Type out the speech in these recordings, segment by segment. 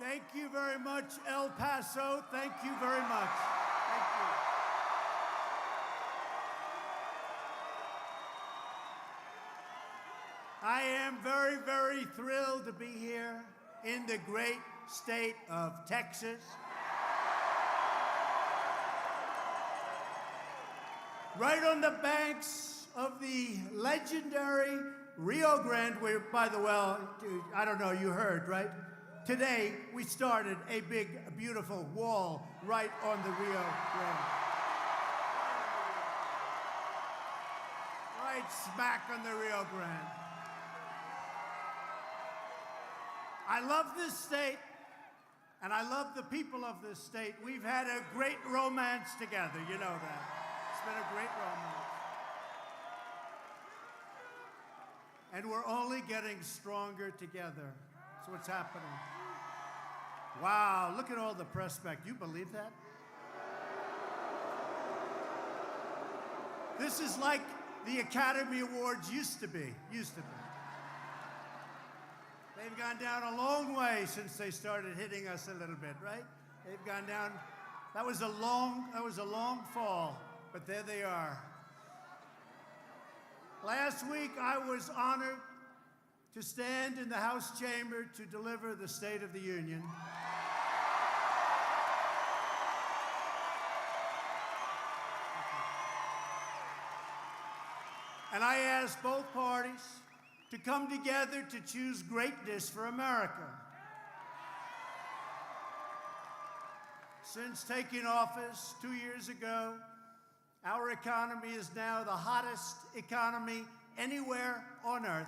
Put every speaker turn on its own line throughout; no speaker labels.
Thank you very much, El Paso. Thank you very much. Thank you. I am very, very thrilled to be here in the great state of Texas. Right on the banks of the legendary Rio Grande, where, by the way, I don't know, you heard, right? Today, we started a big, beautiful wall right on the Rio Grande. Right smack on the Rio Grande. I love this state, and I love the people of this state. We've had a great romance together, you know that. It's been a great romance. And we're only getting stronger together. That's what's happening. Wow, look at all the press back. You believe that? This is like the Academy Awards used to be. They've gone down a long way since they started hitting us a little bit, right? They've gone down. That was a long fall, but there they are. Last week, I was honored to stand in the House chamber to deliver the State of the Union. And I asked both parties to come together to choose greatness for America. Since taking office 2 years ago, our economy is now the hottest economy anywhere on earth.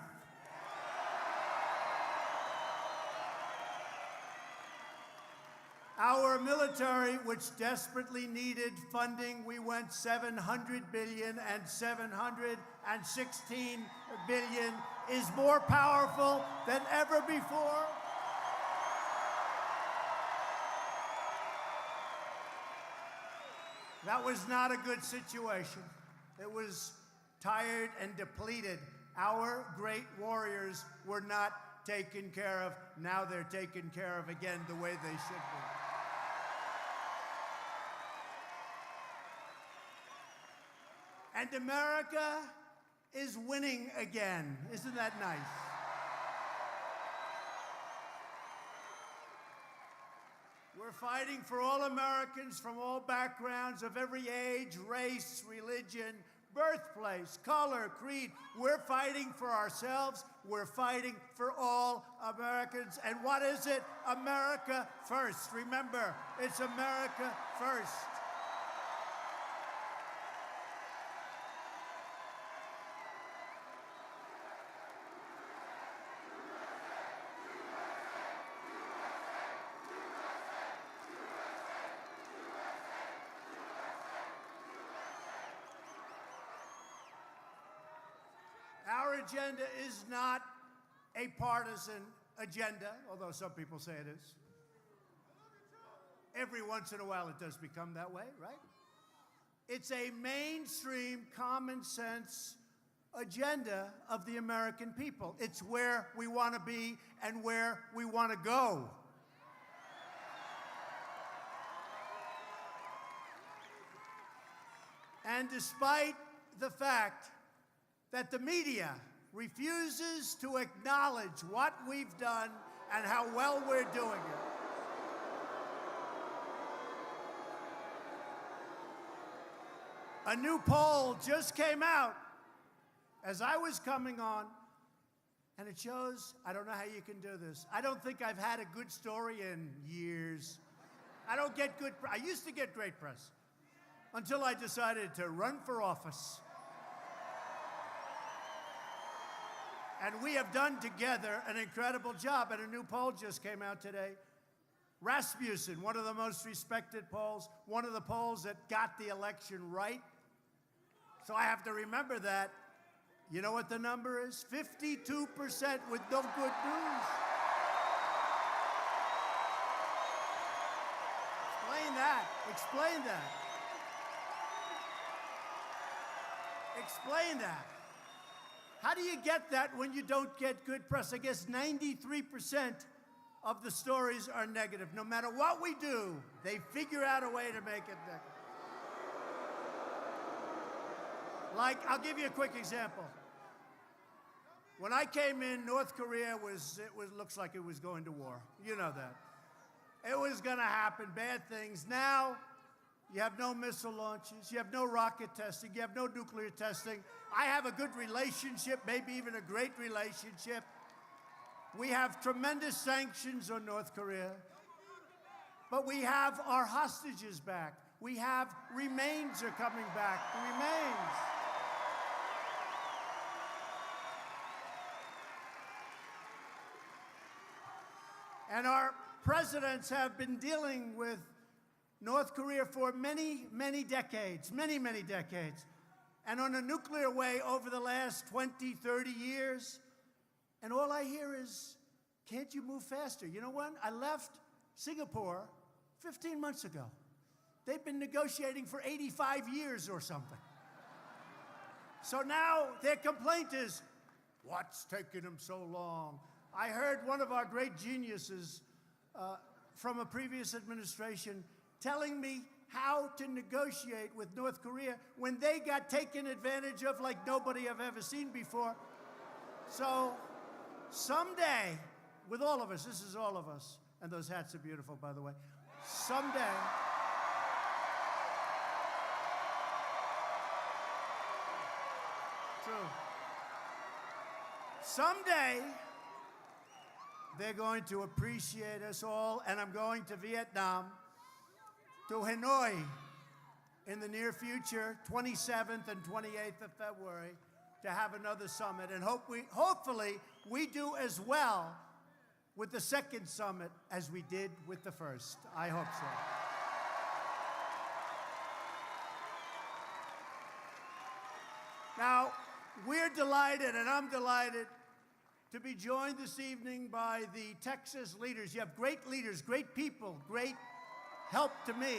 Our military, which desperately needed funding, we went $700 billion and $716 billion, is more powerful than ever before. That was not a good situation. It was tired and depleted. Our great warriors were not taken care of. Now they're taken care of again the way they should be. And America is winning again. Isn't that nice? We're fighting for all Americans from all backgrounds, of every age, race, religion, birthplace, color, creed. We're fighting for ourselves. We're fighting for all Americans. And what is it? America first. Remember, it's America first. Our agenda is not a partisan agenda, although some people say it is. Every once in a while it does become that way, right? It's a mainstream, common sense agenda of the American people. It's where we want to be and where we want to go. And despite the fact that the media refuses to acknowledge what we've done and how well we're doing it, a new poll just came out as I was coming on, and it shows, I don't know how you can do this. I don't think I've had a good story in years. I don't get good press. I used to get great press until I decided to run for office. And we have done together an incredible job. And a new poll just came out today. Rasmussen, one of the most respected polls, one of the polls that got the election right. So I have to remember that. You know what the number is? 52% with no good news. Explain that. Explain that. Explain that. How do you get that when you don't get good press? I guess 93% of the stories are negative. No matter what we do, they figure out a way to make it negative. Like, I'll give you a quick example. When I came in, North Korea looks like it was going to war. You know that. It was going to happen, bad things. Now, you have no missile launches. You have no rocket testing. You have no nuclear testing. I have a good relationship, maybe even a great relationship. We have tremendous sanctions on North Korea. But we have our hostages back. We have remains are coming back. Remains. And our presidents have been dealing with North Korea for many, many decades, many, many decades. And on a nuclear way over the last 20, 30 years. And all I hear is, can't you move faster? You know what? I left Singapore 15 months ago. They've been negotiating for 85 years or something. So now their complaint is, what's taking them so long? I heard one of our great geniuses from a previous administration telling me how to negotiate with North Korea when they got taken advantage of like nobody I've ever seen before. So someday, with all of us, this is all of us, and those hats are beautiful, by the way, someday, true, someday, they're going to appreciate us all, and I'm going to Vietnam, to Hanoi, in the near future, 27th and 28th of February, to have another summit. And hopefully, we do as well with the second summit as we did with the first. I hope so. Now, we're delighted, and I'm delighted, to be joined this evening by the Texas leaders. You have great leaders, great people, great help to me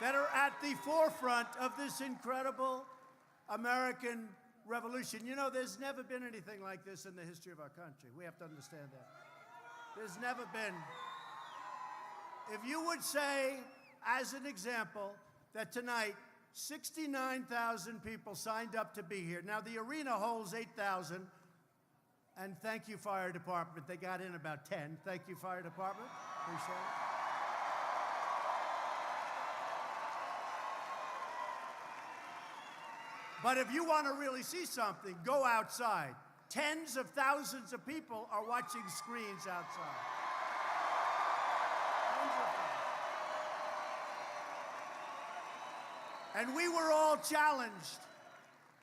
that are at the forefront of this incredible American revolution. You know, there's never been anything like this in the history of our country. We have to understand that. There's never been. If you would say, as an example, that tonight 69,000 people signed up to be here. Now, the arena holds 8,000, and thank you, Fire Department. They got in about 10. Thank you, Fire Department. Appreciate it. But if you want to really see something, go outside. Tens of thousands of people are watching screens outside. And we were all challenged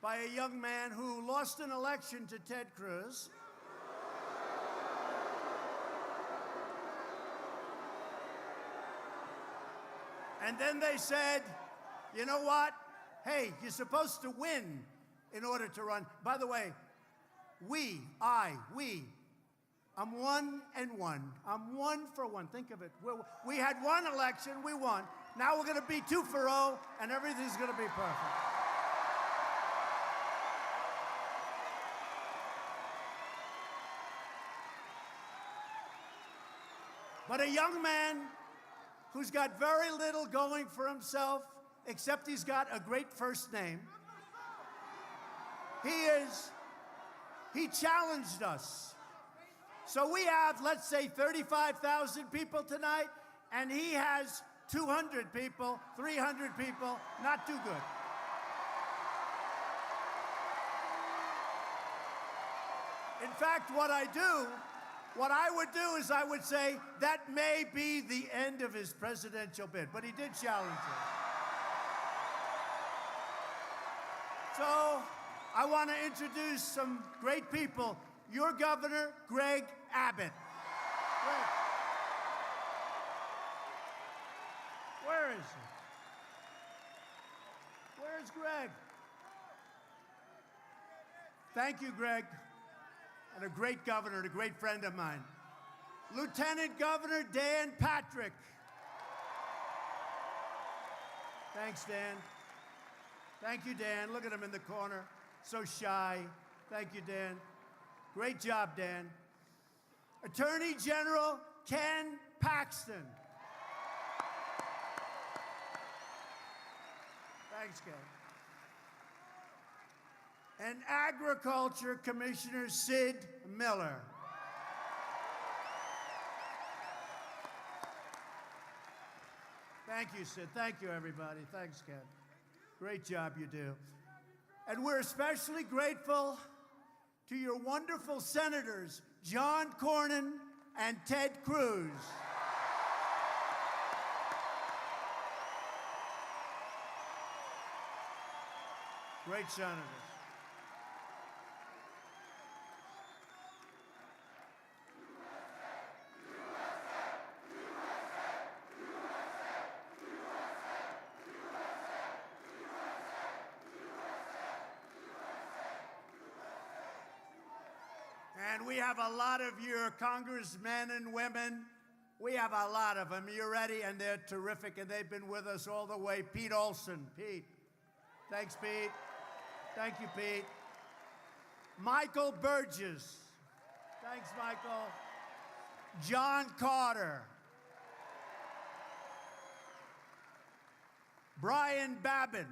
by a young man who lost an election to Ted Cruz. And then they said, you know what? Hey, you're supposed to win in order to run. By the way, I'm 1 and 1. I'm 1 for 1. Think of it. We had one election, we won. Now we're going to be 2 for 0, and everything's going to be perfect. But a young man who's got very little going for himself, except he's got a great first name. He challenged us. So we have, let's say, 35,000 people tonight, and he has 200 people, 300 people, not too good. In fact, what I would do is I would say that may be the end of his presidential bid, but he did challenge us. So I want to introduce some great people. Your governor, Greg Abbott. Greg. Where is he? Where's Greg? Thank you, Greg. And a great governor, and a great friend of mine. Lieutenant Governor Dan Patrick. Thanks, Dan. Thank you, Dan. Look at him in the corner. So shy. Thank you, Dan. Great job, Dan. Attorney General Ken Paxton. Thanks, Ken. And Agriculture Commissioner Sid Miller. Thank you, Sid. Thank you, everybody. Thanks, Ken. Great job you do. And we're especially grateful to your wonderful senators, John Cornyn and Ted Cruz. Great senators. And we have a lot of your congressmen and women. We have a lot of them. You're ready, and they're terrific, and they've been with us all the way. Pete Olson. Pete. Thanks, Pete. Thank you, Pete. Michael Burgess. Thanks, Michael. John Carter. Brian Babin.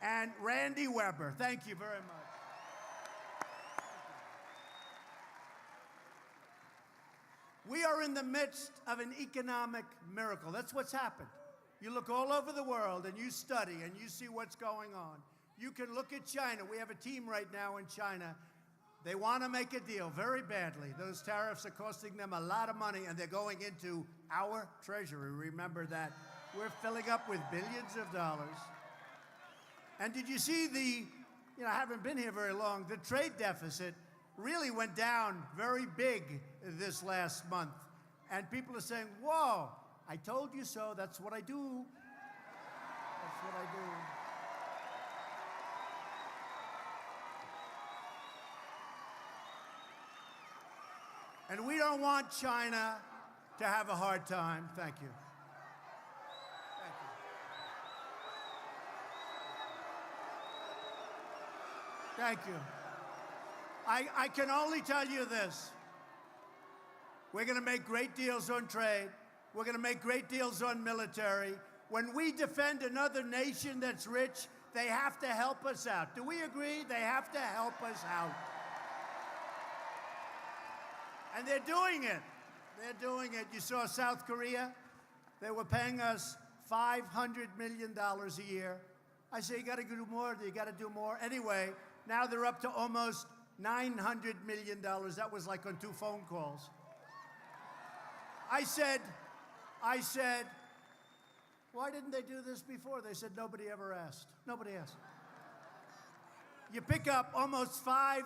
And Randy Weber. Thank you very much. We are in the midst of an economic miracle. That's what's happened. You look all over the world and you study and you see what's going on. You can look at China. We have a team right now in China. They want to make a deal very badly. Those tariffs are costing them a lot of money, and they're going into our treasury. Remember that. We're filling up with billions of dollars. And did you see I haven't been here very long, the trade deficit really went down very big this last month. And people are saying, whoa, I told you so, that's what I do. That's what I do. And we don't want China to have a hard time. Thank you. Thank you. I can only tell you this. We're going to make great deals on trade. We're going to make great deals on military. When we defend another nation that's rich, they have to help us out. Do we agree? They have to help us out. And they're doing it. They're doing it. You saw South Korea? They were paying us $500 million a year. I say, you got to do more. You got to do more. Anyway, now they're up to almost $900 million. That was like on 2 phone calls. I said, why didn't they do this before? They said, nobody ever asked. Nobody asked. You pick up almost $500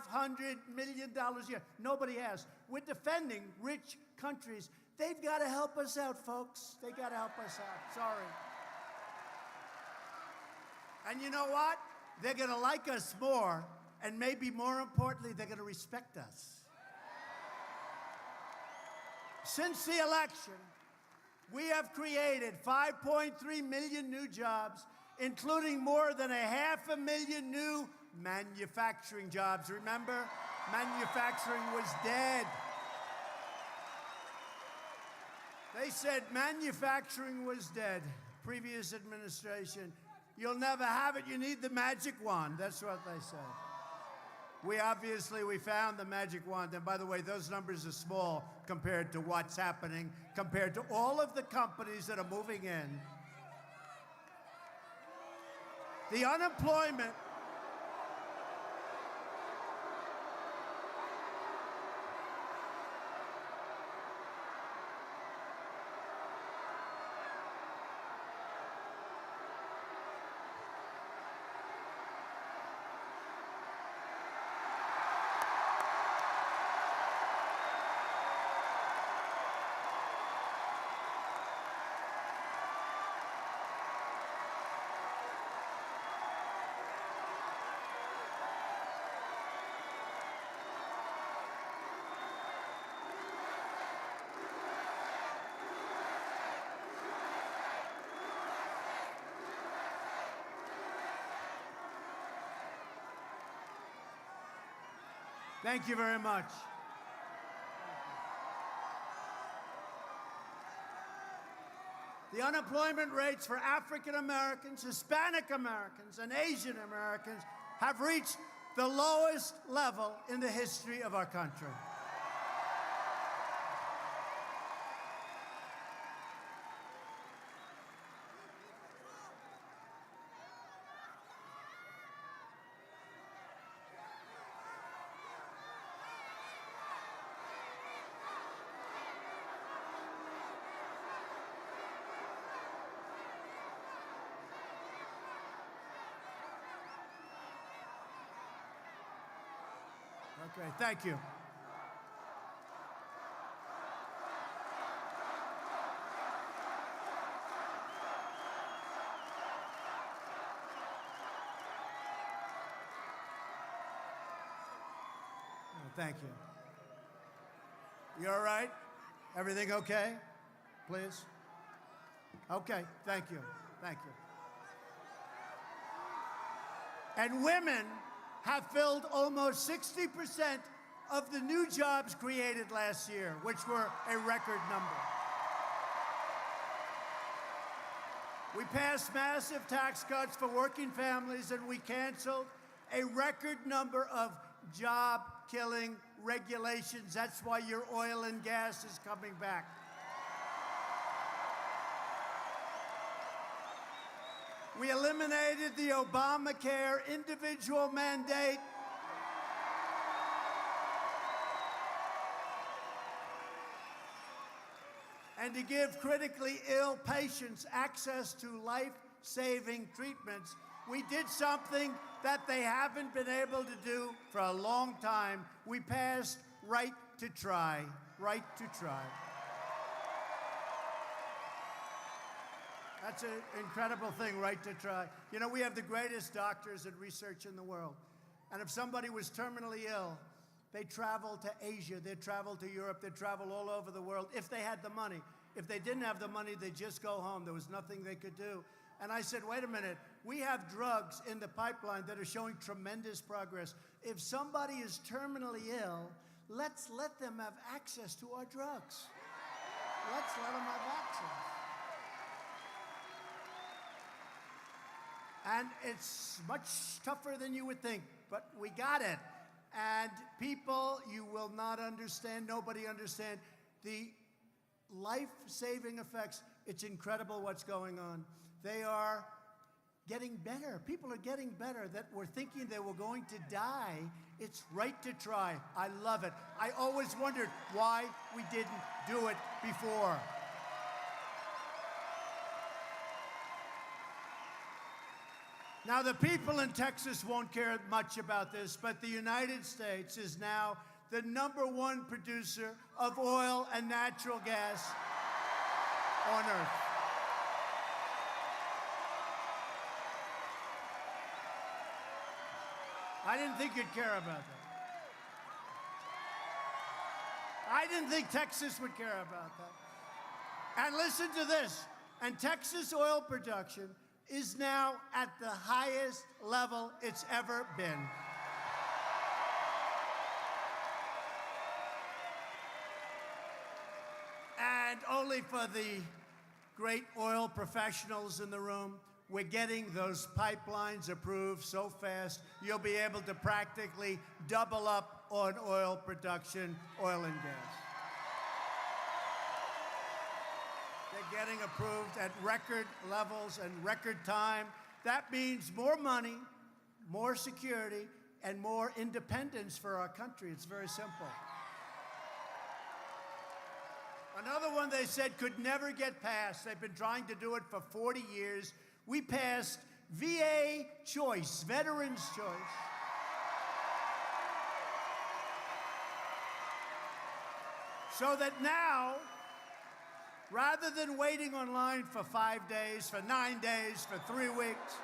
million a year. Nobody asked. We're defending rich countries. They've got to help us out, folks. They got to help us out. Sorry. And you know what? They're going to like us more, and maybe more importantly, they're going to respect us. Since the election, we have created 5.3 million new jobs, including more than 500,000 new manufacturing jobs. Remember, manufacturing was dead. They said manufacturing was dead. Previous administration. You'll never have it. You need the magic wand. That's what they said. We found the magic wand. And by the way, those numbers are small compared to what's happening, compared to all of the companies that are moving in. The unemployment. Thank you very much. The unemployment rates for African Americans, Hispanic Americans, and Asian Americans have reached the lowest level in the history of our country. Okay, thank you. Thank you. You all right? Everything okay? Please? Okay, thank you. Thank you. And women have filled almost 60% of the new jobs created last year, which were a record number. We passed massive tax cuts for working families, and we canceled a record number of job-killing regulations. That's why your oil and gas is coming back. We eliminated the Obamacare individual mandate. And to give critically ill patients access to life-saving treatments, we did something that they haven't been able to do for a long time. We passed Right to Try. Right to Try. That's an incredible thing, Right to Try. You know, we have the greatest doctors and research in the world. And if somebody was terminally ill, they travel to Asia, they'd travel to Europe, they'd travel all over the world if they had the money. If they didn't have the money, they'd just go home. There was nothing they could do. And I said, wait a minute, we have drugs in the pipeline that are showing tremendous progress. If somebody is terminally ill, let's let them have access to our drugs. Let's let them have access. And it's much tougher than you would think, but we got it. And people, you will not understand, nobody understand the life-saving effects. It's incredible what's going on. They are getting better. People are getting better that were thinking they were going to die. It's Right to Try. I love it. I always wondered why we didn't do it before. Now, the people in Texas won't care much about this, but the United States is now the #1 producer of oil and natural gas on Earth. I didn't think you'd care about that. I didn't think Texas would care about that. And listen to this. And Texas oil production is now at the highest level it's ever been. And only for the great oil professionals in the room, we're getting those pipelines approved so fast, you'll be able to practically double up on oil production, oil and gas. They're getting approved at record levels and record time. That means more money, more security, and more independence for our country. It's very simple. Another one they said could never get passed. They've been trying to do it for 40 years. We passed VA choice, Veterans Choice. So that now, rather than waiting online for 5 days, for 9 days, for 3 weeks,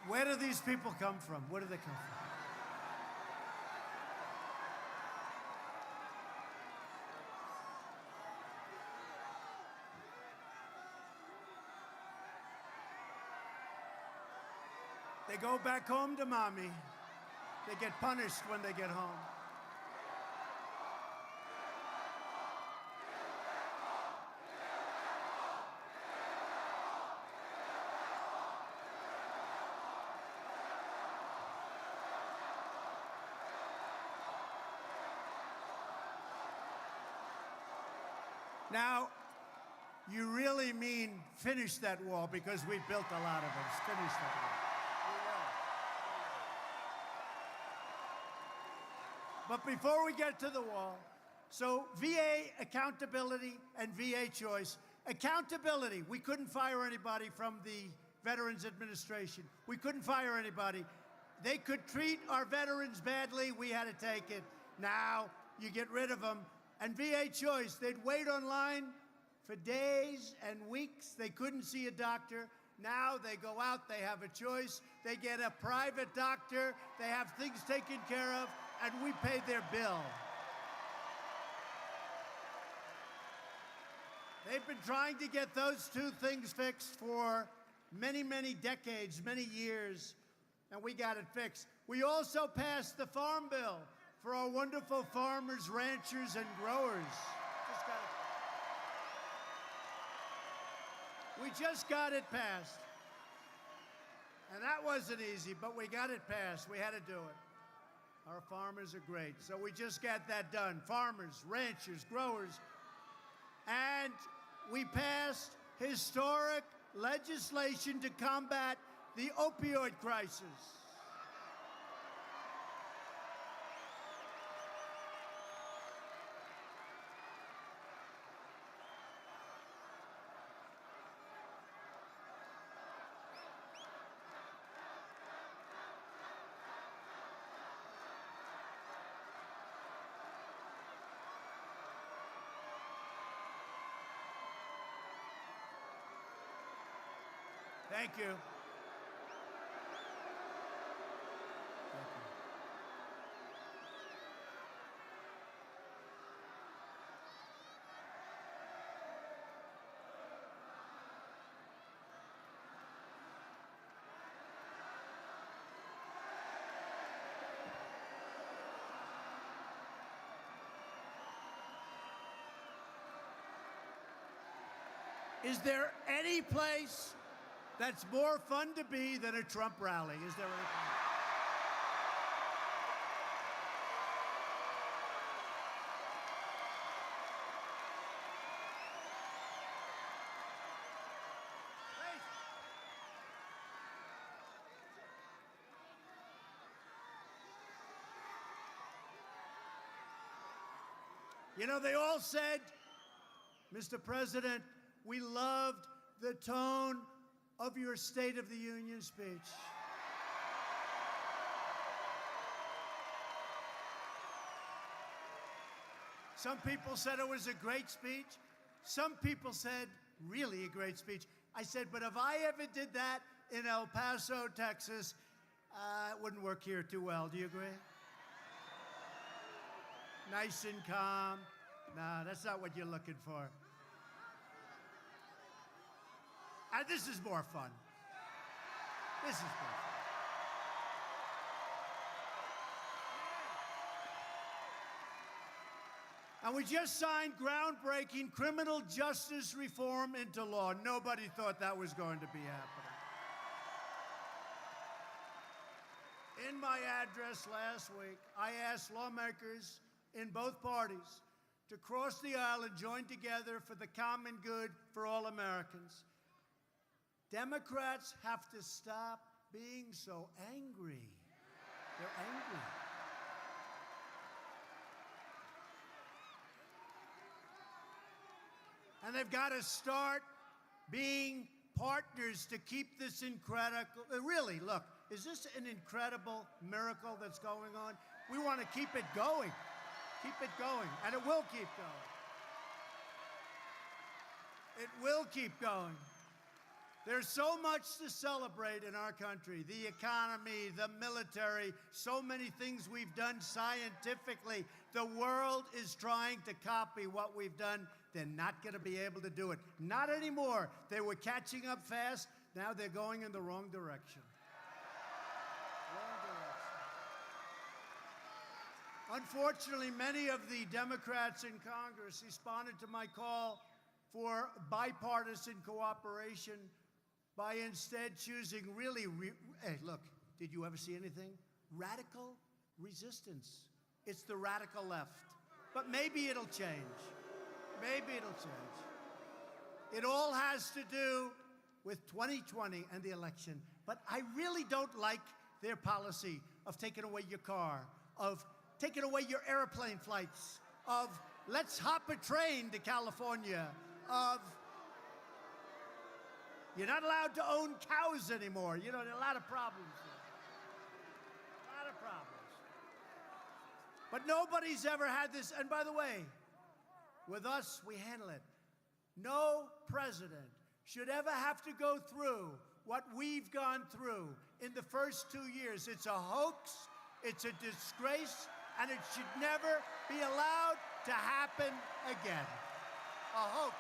Where do these people come from? Where do they come from? They go back home to mommy. They get punished when they get home. Now, you really mean finish that wall, because we built a lot of it. Finish that wall. But before we get to the wall, so VA accountability and VA choice. Accountability, we couldn't fire anybody from the Veterans Administration. We couldn't fire anybody. They could treat our veterans badly, we had to take it. Now, you get rid of them. And VA choice, they'd wait online for days and weeks. They couldn't see a doctor. Now they go out, they have a choice. They get a private doctor. They have things taken care of, and we pay their bill. They've been trying to get those two things fixed for many, many decades, many years, and we got it fixed. We also passed the Farm Bill for our wonderful farmers, ranchers, and growers. We just got it passed. And that wasn't easy, but we got it passed. We had to do it. Our farmers are great, so we just got that done. Farmers, ranchers, growers. And we passed historic legislation to combat the opioid crisis. Thank you. Thank you. Is there any place that's more fun to be than a Trump rally? Is there anything? You know, they all said, Mr. President, we loved the tone of your State of the Union speech. Some people said it was a great speech. Some people said, really a great speech. I said, but if I ever did that in El Paso, Texas, it wouldn't work here too well. Do you agree? Nice and calm. No, that's not what you're looking for. This is more fun. This is more fun. And we just signed groundbreaking criminal justice reform into law. Nobody thought that was going to be happening. In my address last week, I asked lawmakers in both parties to cross the aisle and join together for the common good for all Americans. Democrats have to stop being so angry. They're angry. And they've got to start being partners to keep this incredible, really, look, is this an incredible miracle that's going on? We want to keep it going. Keep it going, and it will keep going. It will keep going. There's so much to celebrate in our country. The economy, the military, so many things we've done scientifically. The world is trying to copy what we've done. They're not going to be able to do it. Not anymore. They were catching up fast. Now they're going in the wrong direction. Unfortunately, many of the Democrats in Congress responded to my call for bipartisan cooperation by instead choosing hey, look, did you ever see anything? Radical resistance. It's the radical left. But maybe it'll change. Maybe it'll change. It all has to do with 2020 and the election. But I really don't like their policy of taking away your car, of taking away your airplane flights, of let's hop a train to California, of you're not allowed to own cows anymore. You know, there are a lot of problems here. A lot of problems. But nobody's ever had this. And by the way, with us, we handle it. No president should ever have to go through what we've gone through in the first 2 years. It's a hoax, it's a disgrace, and it should never be allowed to happen again. A hoax.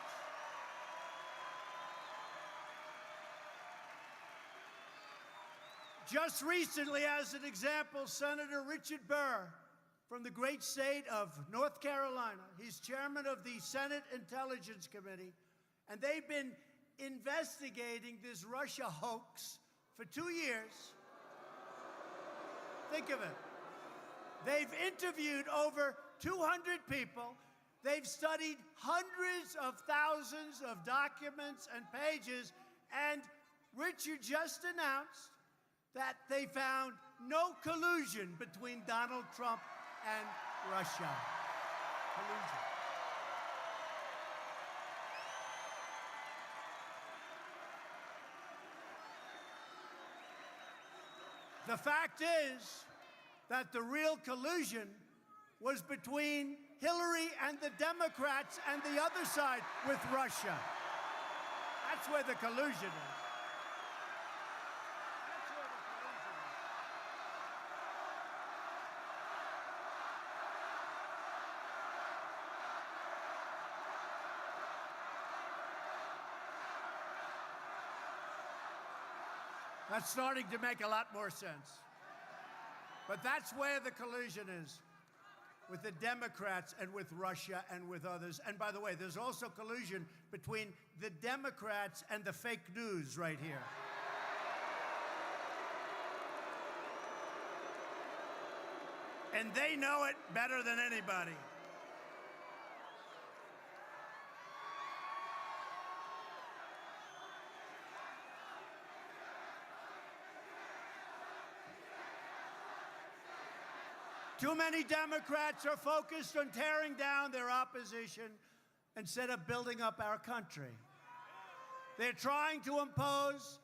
Just recently, as an example, Senator Richard Burr from the great state of North Carolina, he's chairman of the Senate Intelligence Committee, and they've been investigating this Russia hoax for 2 years. Think of it. They've interviewed over 200 people. They've studied hundreds of thousands of documents and pages, and Richard just announced that they found no collusion between Donald Trump and Russia. Collusion. The fact is that the real collusion was between Hillary and the Democrats and the other side with Russia. That's where the collusion is. That's starting to make a lot more sense. But that's where the collusion is, with the Democrats and with Russia and with others. And by the way, there's also collusion between the Democrats and the fake news right here. And they know it better than anybody. Too many Democrats are focused on tearing down their opposition instead of building up our country. They're trying to impose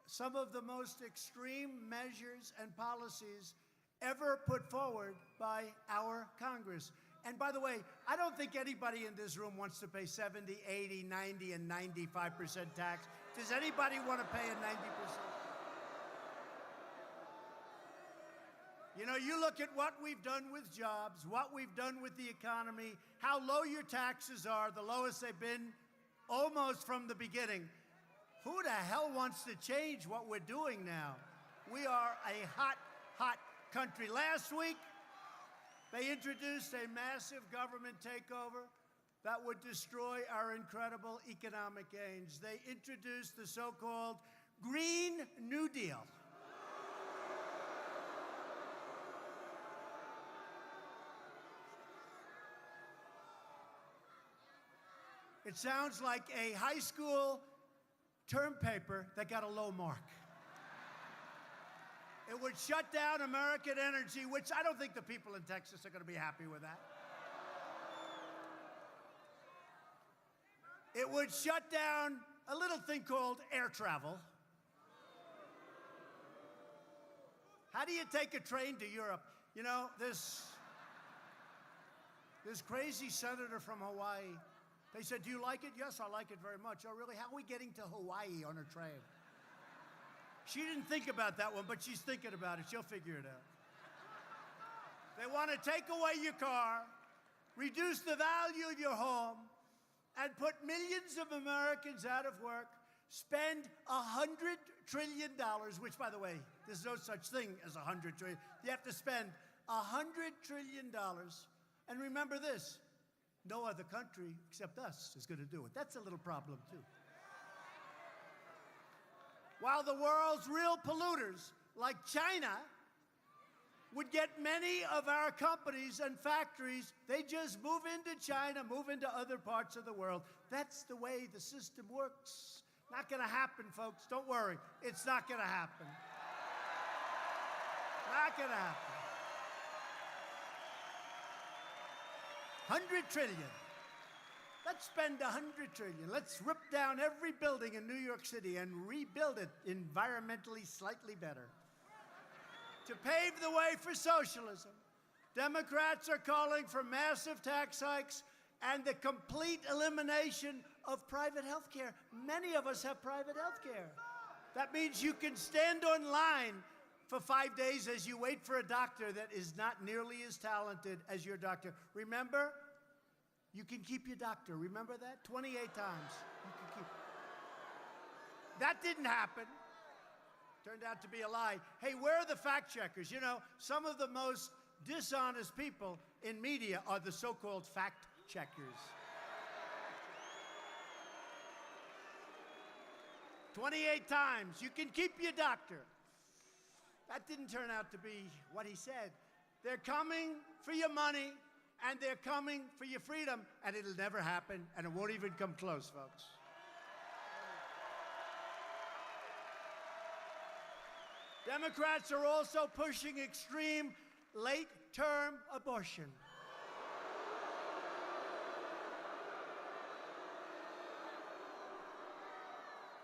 some of the most extreme measures and policies ever put forward by our Congress. And by the way, I don't think anybody in this room wants to pay 70, 80, 90, and 95% tax. Does anybody want to pay a 90%? You know, you look at what we've done with jobs, what we've done with the economy, how low your taxes are, the lowest they've been almost from the beginning. Who the hell wants to change what we're doing now? We are a hot, hot country. Last week, they introduced a massive government takeover that would destroy our incredible economic gains. They introduced the so-called Green New Deal. It sounds like a high school term paper that got a low mark. It would shut down American energy, which I don't think the people in Texas are going to be happy with that. It would shut down a little thing called air travel. How do you take a train to Europe? You know, this crazy senator from Hawaii, They said, do you like it? Yes, I like it very much. Oh, really? How are we getting to Hawaii on a train? She didn't think about that one, but she's thinking about it. She'll figure it out. They want to take away your car, reduce the value of your home, and put millions of Americans out of work, spend $100 trillion, which, by the way, there's no such thing as $100 trillion. You have to spend $100 trillion. And remember this, no other country except us is going to do it. That's a little problem, too. While the world's real polluters, like China, would get many of our companies and factories, they just move into China, move into other parts of the world. That's the way the system works. Not going to happen, folks. Don't worry. It's not going to happen. Not going to happen. 100 trillion. Let's spend 100 trillion. Let's rip down every building in New York City and rebuild it environmentally slightly better. To pave the way for socialism, Democrats are calling for massive tax hikes and the complete elimination of private health care. Many of us have private health care. That means you can stand online for 5 days as you wait for a doctor that is not nearly as talented as your doctor. Remember, you can keep your doctor. Remember that? 28 times. You can keep. That didn't happen. Turned out to be a lie. Hey, where are the fact checkers? You know, some of the most dishonest people in media are the so-called fact checkers. 28 times. You can keep your doctor. That didn't turn out to be what he said. They're coming for your money, and they're coming for your freedom, and it'll never happen, and it won't even come close, folks. Democrats are also pushing extreme late-term abortion.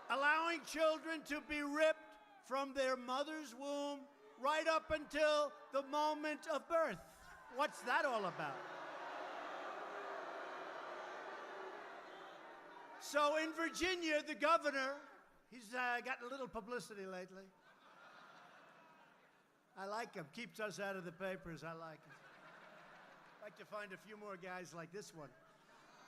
Allowing children to be ripped from their mother's womb right up until the moment of birth. What's that all about? So in Virginia, the governor, he's gotten a little publicity lately. I like him. Keeps us out of the papers. I like it. I'd like to find a few more guys like this one.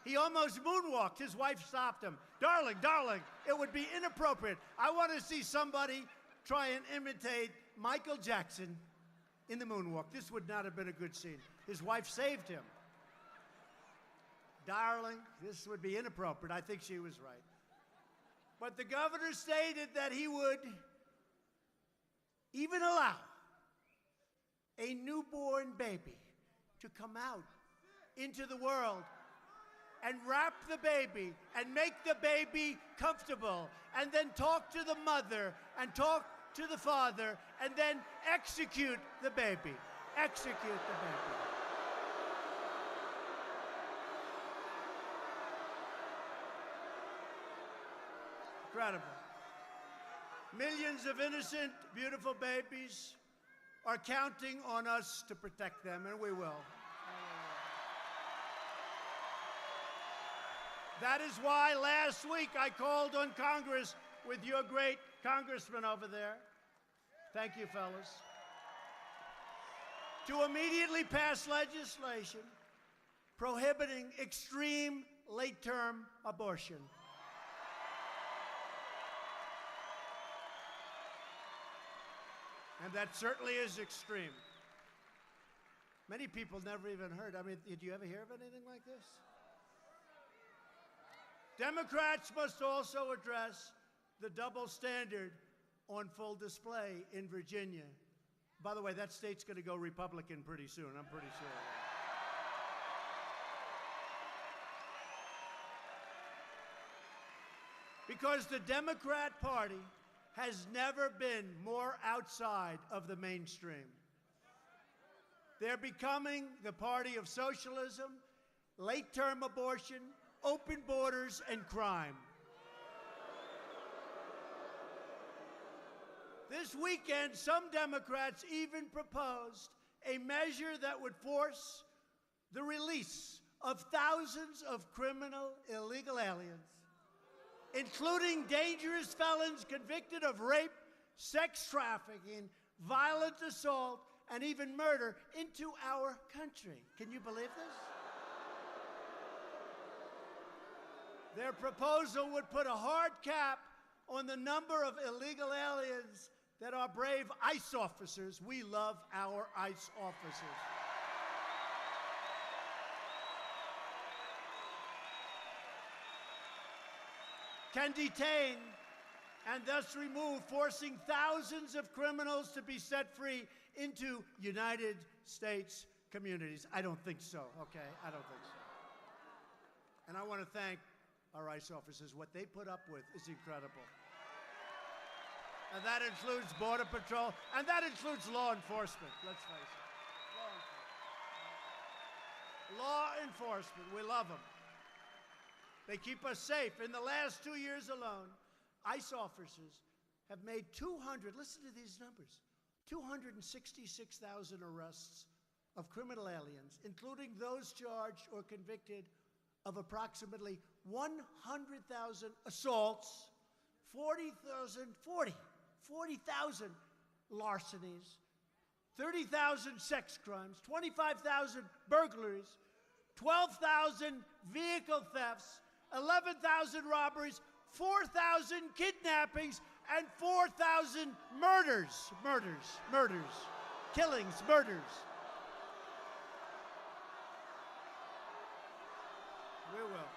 He almost moonwalked. His wife stopped him. Darling, darling, it would be inappropriate. I want to see somebody try and imitate Michael Jackson in the moonwalk. This would not have been a good scene. His wife saved him. Darling, this would be inappropriate. I think she was right. But the governor stated that he would even allow a newborn baby to come out into the world and wrap the baby and make the baby comfortable and then talk to the mother and talk to the father and then execute the baby. Execute the baby. Incredible. Millions of innocent, beautiful babies are counting on us to protect them, and we will. That is why last week I called on Congress with your great congressman over there. Thank you, fellas. To immediately pass legislation prohibiting extreme late-term abortion. And that certainly is extreme. Many people never even heard. I mean, did you ever hear of anything like this? Democrats must also address the double standard on full display in Virginia. By the way, that state's going to go Republican pretty soon, I'm pretty sure. Because the Democrat Party has never been more outside of the mainstream. They're becoming the party of socialism, late-term abortion, open borders, and crime. This weekend, some Democrats even proposed a measure that would force the release of thousands of criminal illegal aliens, including dangerous felons convicted of rape, sex trafficking, violent assault, and even murder into our country. Can you believe this? Their proposal would put a hard cap on the number of illegal aliens that our brave ICE officers, we love our ICE officers, can detain and thus remove, forcing thousands of criminals to be set free into United States communities. I don't think so, okay? I don't think so. And I want to thank our ICE officers. What they put up with is incredible. And that includes Border Patrol, and that includes law enforcement, let's face it. Law enforcement, we love them. They keep us safe. In the last 2 years alone, ICE officers have made 200, listen to these numbers, 266,000 arrests of criminal aliens, including those charged or convicted of approximately 100,000 assaults, 40,000 larcenies, 30,000 sex crimes, 25,000 burglaries, 12,000 vehicle thefts, 11,000 robberies, 4,000 kidnappings, and 4,000 murders. Killings, murders. We will.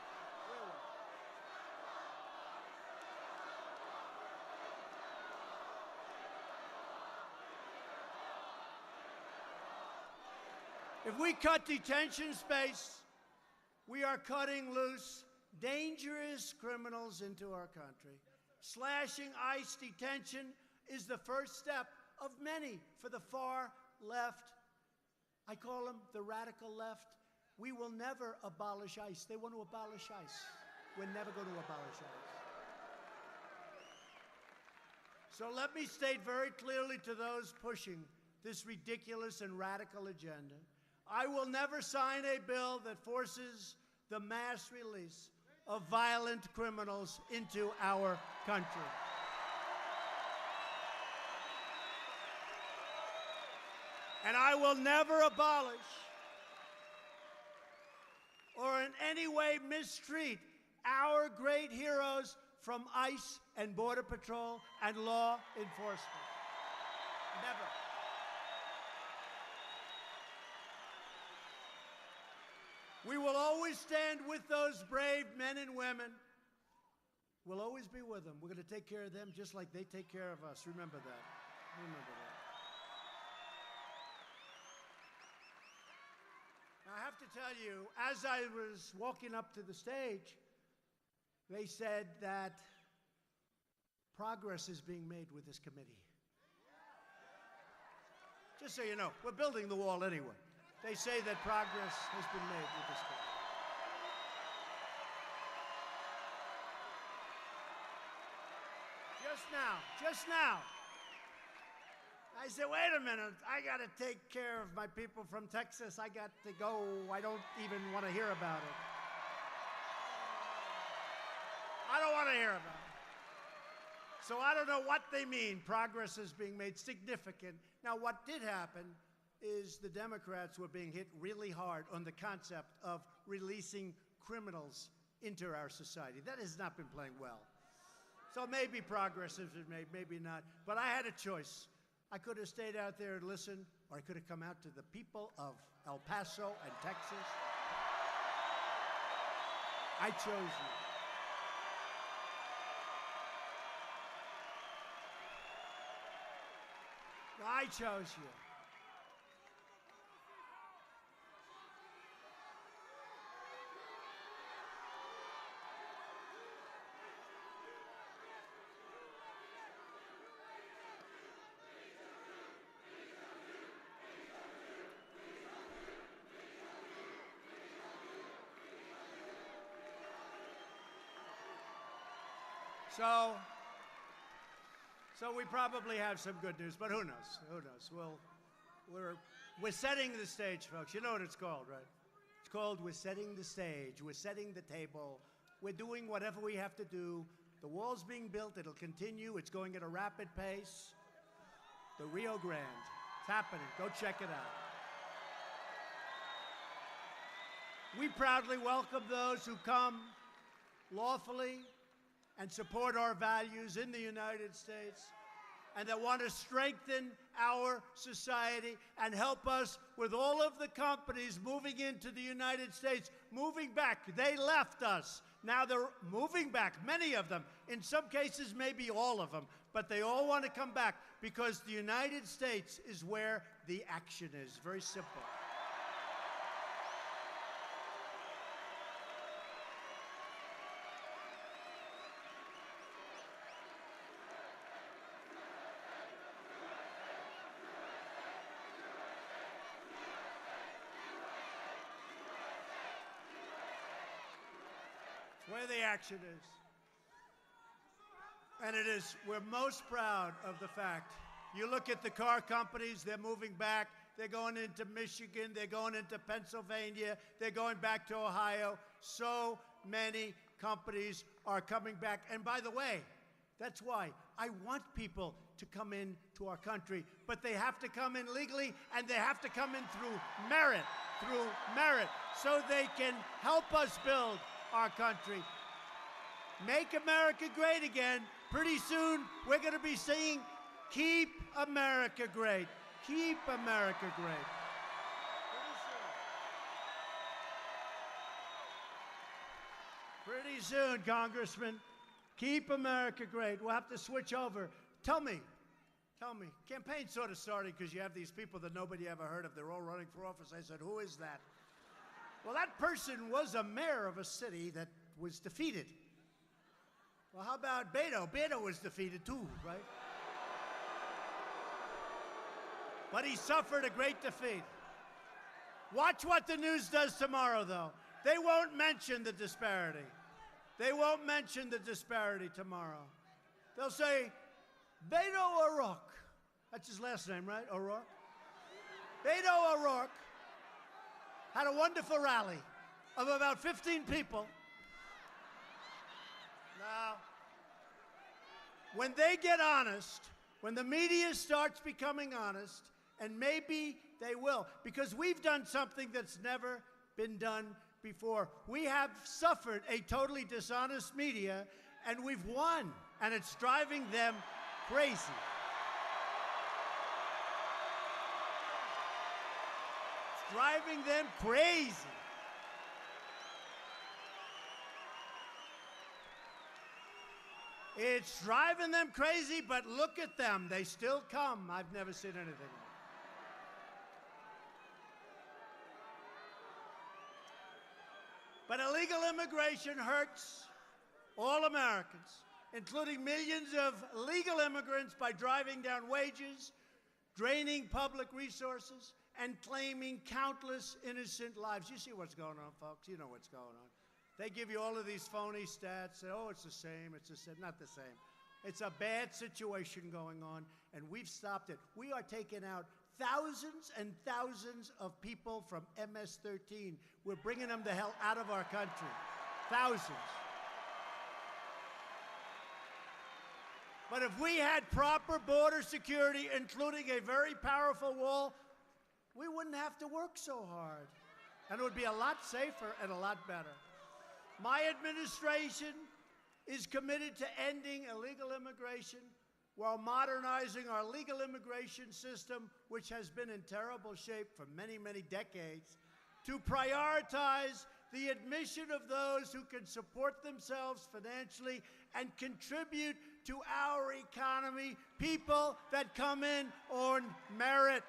If we cut detention space, we are cutting loose dangerous criminals into our country. Slashing ICE detention is the first step of many for the far left. I call them the radical left. We will never abolish ICE. They want to abolish ICE. We're never going to abolish ICE. So let me state very clearly to those pushing this ridiculous and radical agenda, I will never sign a bill that forces the mass release of violent criminals into our country. And I will never abolish or in any way mistreat our great heroes from ICE and Border Patrol and law enforcement. Never. We will always stand with those brave men and women. We'll always be with them. We're going to take care of them just like they take care of us. Remember that. Remember that. Now, I have to tell you, as I was walking up to the stage, they said that progress is being made with this committee. Just so you know, we're building the wall anyway. They say that progress has been made with this bill. Just now, I said, wait a minute, I got to take care of my people from Texas. I got to go. I don't even want to hear about it. I don't want to hear about it. So I don't know what they mean. Progress is being made significant. Now, what did happen is the Democrats were being hit really hard on the concept of releasing criminals into our society. That has not been playing well. So maybe progress has been made, maybe not. But I had a choice. I could have stayed out there and listened, or I could have come out to the people of El Paso and Texas. I chose you. I chose you. So we probably have some good news, but who knows? Who knows? We're setting the stage, folks. You know what it's called, right? It's called We're Setting the Stage. We're setting the table. We're doing whatever we have to do. The wall's being built. It'll continue. It's going at a rapid pace. The Rio Grande. It's happening. Go check it out. We proudly welcome those who come lawfully and support our values in the United States and that want to strengthen our society and help us with all of the companies moving into the United States, moving back. They left us. Now they're moving back, many of them. In some cases, maybe all of them. But they all want to come back because the United States is where the action is. Very simple. Where the action is. And it is, we're most proud of the fact. You look at the car companies, they're moving back. They're going into Michigan. They're going into Pennsylvania. They're going back to Ohio. So many companies are coming back. And by the way, that's why I want people to come into our country, but they have to come in legally and they have to come in through merit, so they can help us build our country. Make America great again. Pretty soon, we're going to be singing, Keep America Great. Keep America great. Pretty soon, Congressman. Keep America great. We'll have to switch over. Tell me. Campaign's sort of starting because you have these people that nobody ever heard of. They're all running for office. I said, who is that? Well, that person was a mayor of a city that was defeated. Well, how about Beto? Beto was defeated too, right? But he suffered a great defeat. Watch what the news does tomorrow, though. They won't mention the disparity. They won't mention the disparity tomorrow. They'll say, Beto O'Rourke. That's his last name, right? O'Rourke? Beto O'Rourke had a wonderful rally of about 15 people. Now, when they get honest, when the media starts becoming honest, and maybe they will, because we've done something that's never been done before. We have suffered a totally dishonest media, and we've won, and it's driving them crazy. Driving them crazy. It's driving them crazy, but look at them. They still come. I've never seen anything. But illegal immigration hurts all Americans, including millions of legal immigrants, by driving down wages, draining public resources, and claiming countless innocent lives. You see what's going on, folks. You know what's going on. They give you all of these phony stats. Say, oh, it's the same. It's the same. Not the same. It's a bad situation going on, and we've stopped it. We are taking out thousands and thousands of people from MS-13. We're bringing them the hell out of our country. Thousands. But if we had proper border security, including a very powerful wall, we wouldn't have to work so hard. And it would be a lot safer and a lot better. My administration is committed to ending illegal immigration while modernizing our legal immigration system, which has been in terrible shape for many, many decades, to prioritize the admission of those who can support themselves financially and contribute to our economy, people that come in on merit.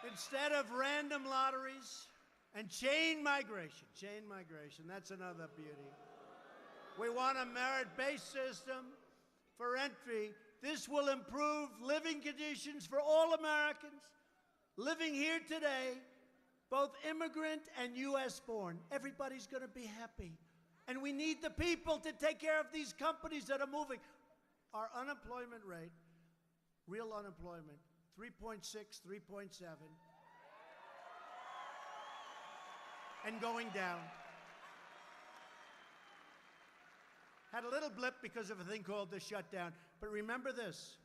Instead of random lotteries and chain migration, that's another beauty. We want a merit-based system for entry. This will improve living conditions for all Americans living here today, both immigrant and U.S. born. Everybody's going to be happy. And we need the people to take care of these companies that are moving. Our unemployment rate, real unemployment, 3.6, 3.7, and going down. Had a little blip because of a thing called the shutdown. But remember this,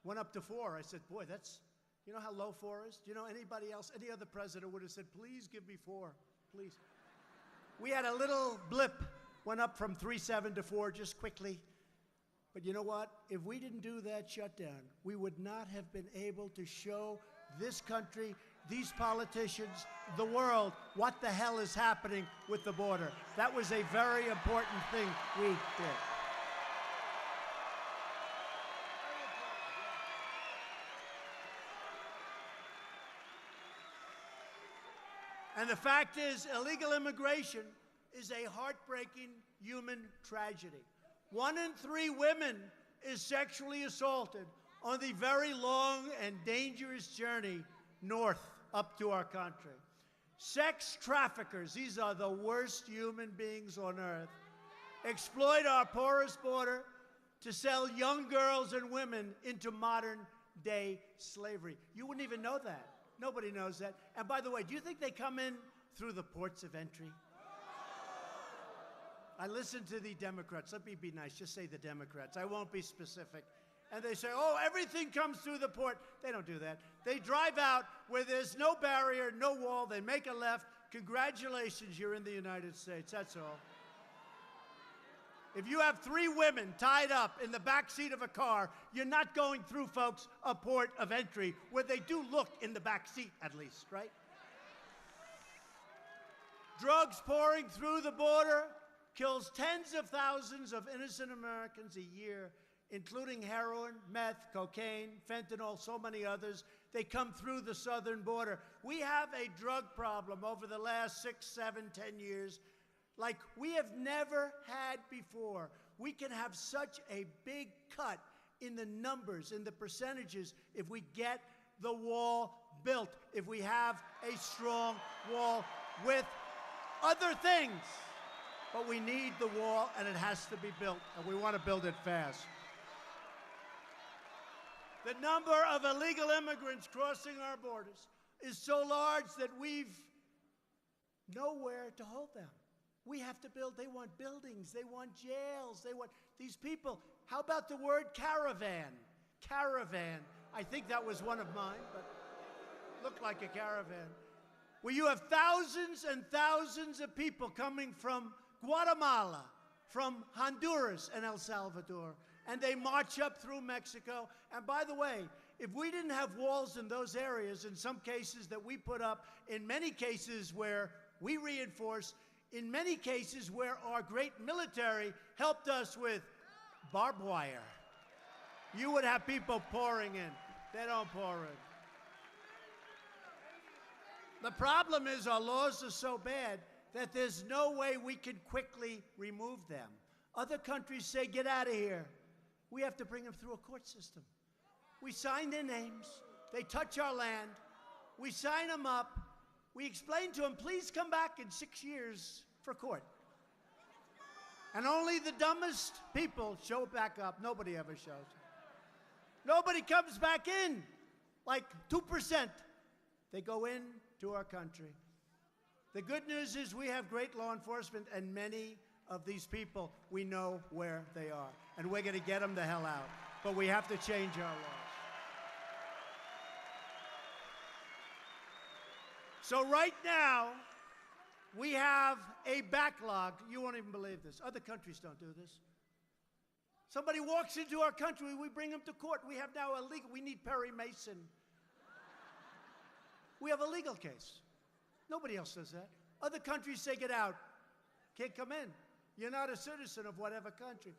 went up to 4. I said, boy, that's, you know how low 4 is? Do you know anybody else, any other president would have said, please give me 4, please. We had a little blip, went up from 3.7 to 4 just quickly. But you know what? If we didn't do that shutdown, we would not have been able to show this country, these politicians, the world, what the hell is happening with the border. That was a very important thing we did. And the fact is, illegal immigration is a heartbreaking human tragedy. 1 in 3 women is sexually assaulted on the very long and dangerous journey north up to our country. Sex traffickers, these are the worst human beings on earth, exploit our porous border to sell young girls and women into modern-day slavery. You wouldn't even know that. Nobody knows that. And by the way, do you think they come in through the ports of entry? I listen to the Democrats. Let me be nice. Just say the Democrats. I won't be specific. And they say, oh, everything comes through the port. They don't do that. They drive out where there's no barrier, no wall. They make a left. Congratulations, you're in the United States. That's all. If you have 3 women tied up in the back seat of a car, you're not going through, folks, a port of entry where they do look in the back seat, at least, right? Drugs pouring through the border kills tens of thousands of innocent Americans a year, including heroin, meth, cocaine, fentanyl, so many others. They come through the southern border. We have a drug problem over the last 6, 7, 10 years like we have never had before. We can have such a big cut in the numbers, in the percentages, if we get the wall built, if we have a strong wall with other things. But we need the wall, and it has to be built, and we want to build it fast. The number of illegal immigrants crossing our borders is so large that we've nowhere to hold them. We have to build. They want buildings. They want jails. They want these people. How about the word caravan? Caravan. I think that was one of mine, but looked like a caravan. Where you have thousands and thousands of people coming from Guatemala, from Honduras and El Salvador, and they march up through Mexico. And by the way, if we didn't have walls in those areas, in some cases that we put up, in many cases where we reinforce, in many cases where our great military helped us with barbed wire, you would have people pouring in. They don't pour in. The problem is our laws are so bad that there's no way we can quickly remove them. Other countries say, get out of here. We have to bring them through a court system. We sign their names. They touch our land. We sign them up. We explain to them, please come back in 6 years for court. And only the dumbest people show back up. Nobody ever shows. Nobody comes back in. Like 2%. They go in to our country. The good news is we have great law enforcement, and many of these people, we know where they are. And we're going to get them the hell out. But we have to change our laws. So right now, we have a backlog. You won't even believe this. Other countries don't do this. Somebody walks into our country, we bring them to court. We have now a legal, we need Perry Mason. We have a legal case. Nobody else does that. Other countries say, get out. Can't come in. You're not a citizen of whatever country.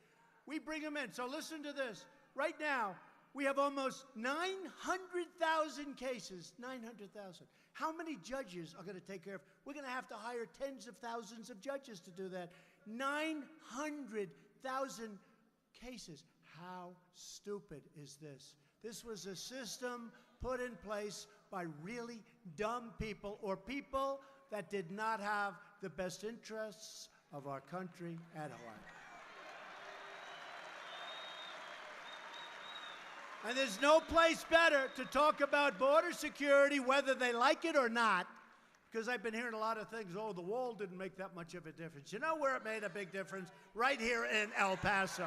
We bring them in. So listen to this. Right now, we have almost 900,000 cases. 900,000. How many judges are going to take care of? We're going to have to hire tens of thousands of judges to do that. 900,000 cases. How stupid is this? This was a system put in place by really dumb people, or people that did not have the best interests of our country at heart. And there's no place better to talk about border security, whether they like it or not, because I've been hearing a lot of things. Oh, the wall didn't make that much of a difference. You know where it made a big difference? Right here in El Paso.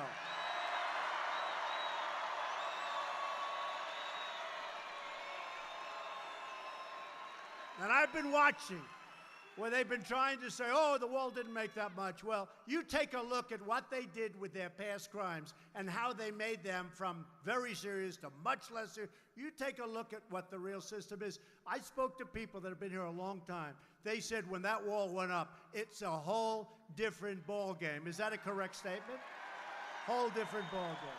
And I've been watching where they've been trying to say, oh, the wall didn't make that much. Well, you take a look at what they did with their past crimes and how they made them from very serious to much lesser. You take a look at what the real system is. I spoke to people that have been here a long time. They said when that wall went up, it's a whole different ball game. Is that a correct statement? Whole different ball game.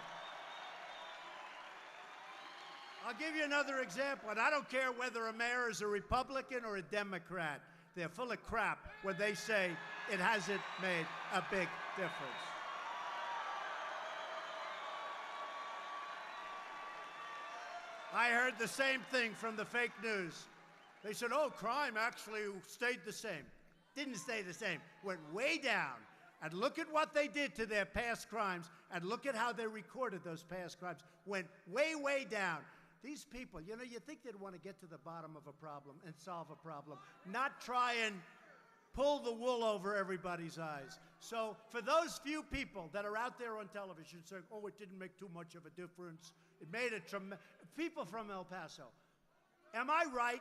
I'll give you another example, and I don't care whether a mayor is a Republican or a Democrat. They're full of crap when they say it hasn't made a big difference. I heard the same thing from the fake news. They said, oh, crime actually stayed the same. Didn't stay the same. Went way down. And look at what they did to their past crimes, and look at how they recorded those past crimes. Went way, way down. These people, you know, you think they'd want to get to the bottom of a problem and solve a problem, not try and pull the wool over everybody's eyes. So for those few people that are out there on television saying, oh, it didn't make too much of a difference, it made a tremendous... People from El Paso, am I right?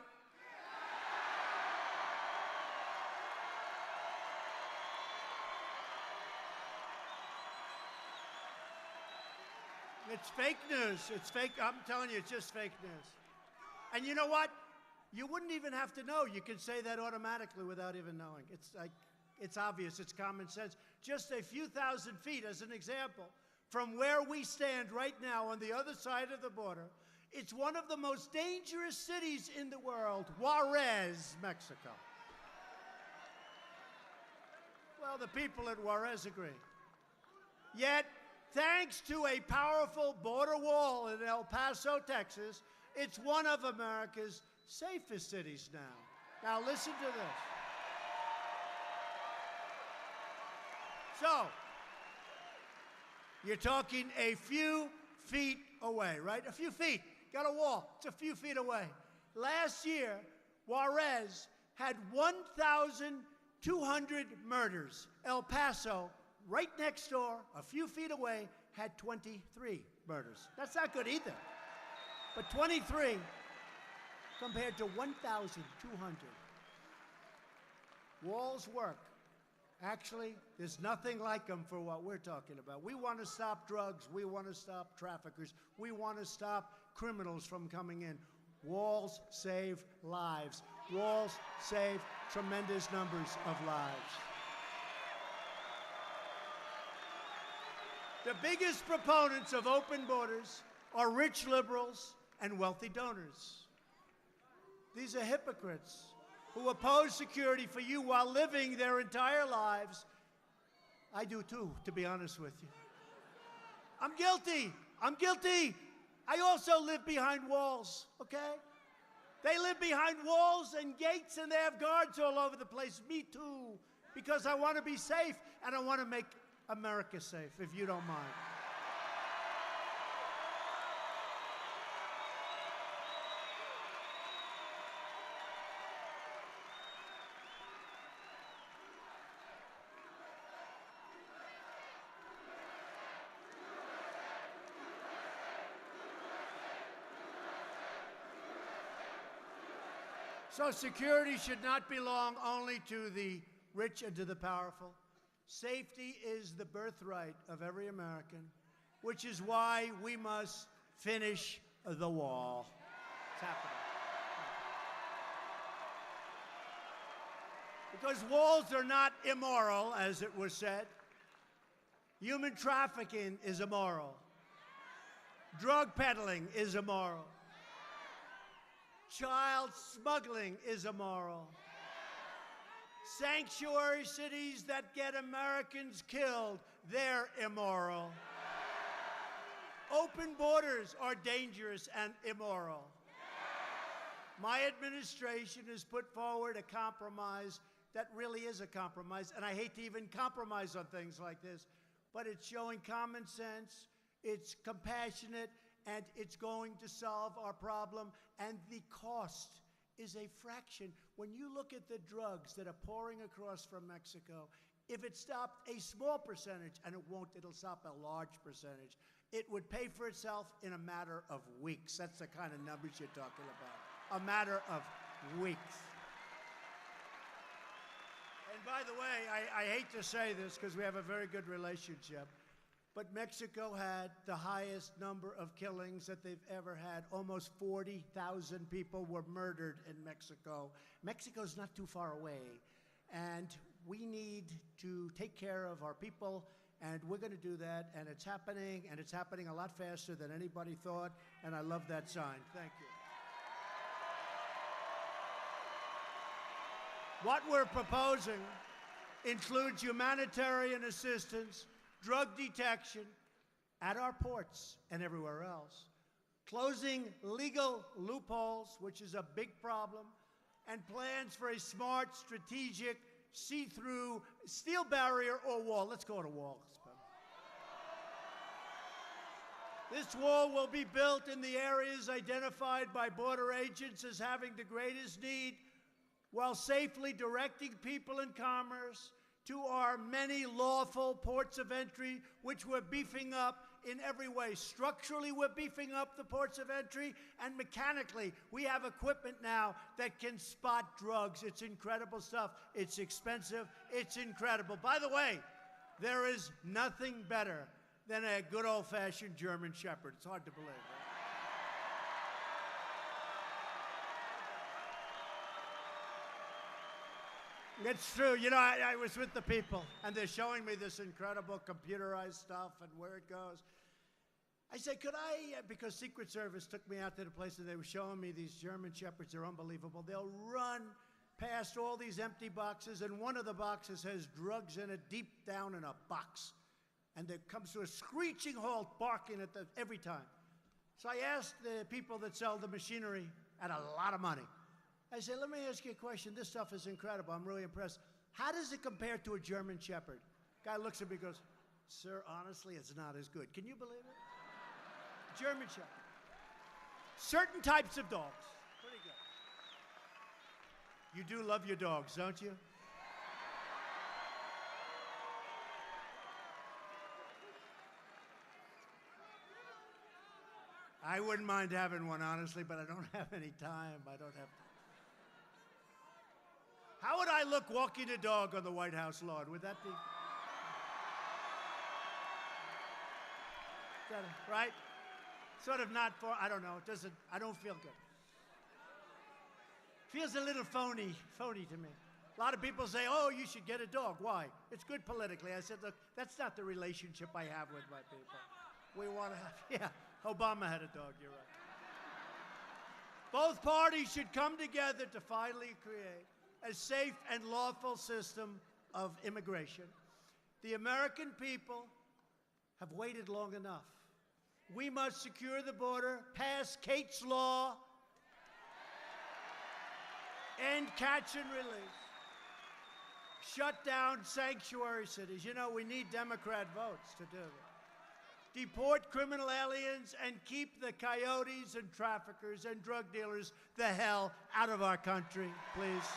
It's fake news. It's fake. I'm telling you, it's just fake news. And you know what? You wouldn't even have to know. You can say that automatically without even knowing. It's like, it's obvious. It's common sense. Just a few thousand feet, as an example, from where we stand right now on the other side of the border, it's one of the most dangerous cities in the world, Juarez, Mexico. Well, the people at Juarez agree. Yet, thanks to a powerful border wall in El Paso, Texas, it's one of America's safest cities now. Now listen to this. So, you're talking a few feet away, right? A few feet. Got a wall. It's a few feet away. Last year, Juarez had 1,200 murders. El Paso, right next door, a few feet away, had 23 murders. That's not good either. But 23 compared to 1,200. Walls work. Actually, there's nothing like them for what we're talking about. We want to stop drugs. We want to stop traffickers. We want to stop criminals from coming in. Walls save lives. Walls save tremendous numbers of lives. The biggest proponents of open borders are rich liberals and wealthy donors. These are hypocrites who oppose security for you while living their entire lives. I do too, to be honest with you. I'm guilty. I'm guilty. I also live behind walls, okay? They live behind walls and gates and they have guards all over the place. Me too, because I want to be safe and I want to make America safe, if you don't mind. So security should not belong only to the rich and to the powerful. Safety is the birthright of every American, which is why we must finish the wall. It's happening. Because walls are not immoral, as it was said. Human trafficking is immoral. Drug peddling is immoral. Child smuggling is immoral. Sanctuary cities that get Americans killed, they're immoral. Open borders are dangerous and immoral. My administration has put forward a compromise that really is a compromise, and I hate to even compromise on things like this, but it's showing common sense, it's compassionate, and it's going to solve our problem, and the cost is a fraction. When you look at the drugs that are pouring across from Mexico, if it stopped a small percentage, and it won't, it'll stop a large percentage, it would pay for itself in a matter of weeks. That's the kind of numbers you're talking about. A matter of weeks. And by the way, I hate to say this because we have a very good relationship, but Mexico had the highest number of killings that they've ever had. Almost 40,000 people were murdered in Mexico. Mexico's not too far away, and we need to take care of our people, and we're going to do that, and it's happening a lot faster than anybody thought, and I love that sign. Thank you. What we're proposing includes humanitarian assistance, drug detection at our ports and everywhere else, closing legal loopholes, which is a big problem, and plans for a smart, strategic, see-through steel barrier or wall. Let's go to wall. This wall will be built in the areas identified by border agents as having the greatest need, while safely directing people and commerce to our many lawful ports of entry, which we're beefing up in every way. Structurally, we're beefing up the ports of entry, and mechanically, we have equipment now that can spot drugs. It's incredible stuff. It's expensive. It's incredible. By the way, there is nothing better than a good old-fashioned German Shepherd. It's hard to believe, right? It's true. You know, I was with the people, and they're showing me this incredible computerized stuff and where it goes. I said, could I, because Secret Service took me out to the place and they were showing me these German Shepherds. They're unbelievable. They'll run past all these empty boxes, and one of the boxes has drugs in it deep down in a box. And it comes to a screeching halt, barking at them every time. So I asked the people that sell the machinery at a lot of money. I said, let me ask you a question. This stuff is incredible. I'm really impressed. How does it compare to a German Shepherd? Guy looks at me and goes, sir, honestly, it's not as good. Can you believe it? German Shepherd. Certain types of dogs. Pretty good. You do love your dogs, don't you? I wouldn't mind having one, honestly, but I don't have any time. I don't have time. How would I look walking a dog on the White House lawn? Would that be? Right? Sort of not for, I don't know, it doesn't, I don't feel good. Feels a little phony to me. A lot of people say, oh, you should get a dog. Why? It's good politically. I said, look, that's not the relationship I have with my people. We want to have, yeah, Obama had a dog, you're right. Both parties should come together to finally create a safe and lawful system of immigration. The American people have waited long enough. We must secure the border, pass Kate's Law, end catch and release, shut down sanctuary cities. You know, we need Democrat votes to do that. Deport criminal aliens and keep the coyotes and traffickers and drug dealers the hell out of our country, please.